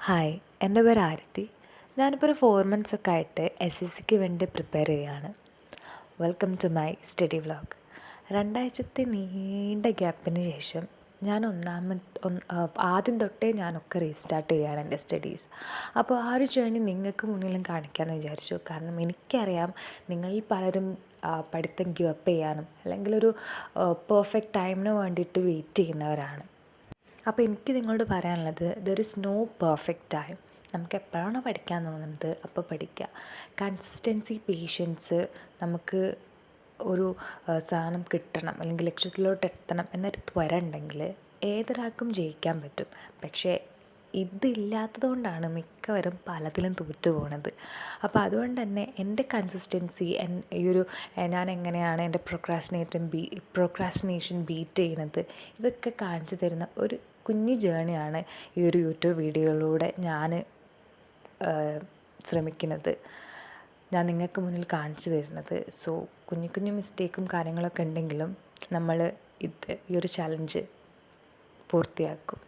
Hi, എൻ്റെ പേര് ആരതി. ഞാനിപ്പോൾ ഒരു 4 months ഒക്കെ ആയിട്ട് SSCക്ക് വേണ്ടി പ്രിപ്പയർ ചെയ്യുകയാണ്. Welcome to my study vlog. 2 ആഴ്ചത്തെ നീണ്ട ഗ്യാപ്പിന് ശേഷം ഞാൻ ആദ്യം തൊട്ടേ ഞാനൊക്കെ റീസ്റ്റാർട്ട് ചെയ്യുകയാണ് എൻ്റെ സ്റ്റഡീസ്. അപ്പോൾ ആ ഒരു ജേർണി നിങ്ങൾക്ക് മുന്നിലും കാണിക്കാമെന്ന് വിചാരിച്ചു. കാരണം എനിക്കറിയാം നിങ്ങളിൽ പലരും പഠിത്തം ഗിവപ്പ് ചെയ്യാനും അല്ലെങ്കിൽ ഒരു പെർഫെക്റ്റ് ടൈമിന് വേണ്ടിയിട്ട് വെയിറ്റ് ചെയ്യുന്നവരാണ്. അപ്പോൾ എനിക്ക് നിങ്ങളോട് പറയാനുള്ളത്, there is no perfect time. നമുക്ക് എപ്പോഴാണോ പഠിക്കാൻ തോന്നുന്നത് അപ്പോൾ പഠിക്കുക. കൺസിസ്റ്റൻസി, പേഷ്യൻസ്, നമുക്ക് ഒരു സാധനം കിട്ടണം അല്ലെങ്കിൽ ലക്ഷ്യത്തിലോട്ട് എത്തണം എന്നൊരു ത്വര ഉണ്ടെങ്കിൽ ഏതൊരാൾക്കും ജയിക്കാൻ പറ്റും. പക്ഷേ ഇതില്ലാത്തത് കൊണ്ടാണ് മിക്കവരും പലതിലും തോറ്റു പോകുന്നത്. അപ്പോൾ അതുകൊണ്ട് തന്നെ എൻ്റെ കൺസിസ്റ്റൻസി, ഈ ഒരു ഞാൻ എങ്ങനെയാണ് എൻ്റെ പ്രൊക്രാസ്റ്റിനേഷൻ ബീറ്റ് ചെയ്യുന്നത്, ഇതൊക്കെ കാണിച്ചു തരുന്ന ഒരു കുഞ്ഞു ജേണിയാണ് ഈ ഒരു യൂട്യൂബ് വീഡിയോയിലൂടെ ഞാൻ ശ്രമിക്കുന്നത്, ഞാൻ നിങ്ങൾക്ക് മുന്നിൽ കാണിച്ചു തരുന്നത്. സോ കുഞ്ഞു കുഞ്ഞു മിസ്റ്റേക്കും കാര്യങ്ങളൊക്കെ ഉണ്ടെങ്കിലും നമ്മൾ ഈ ഒരു ചലഞ്ച് പൂർത്തിയാക്കും.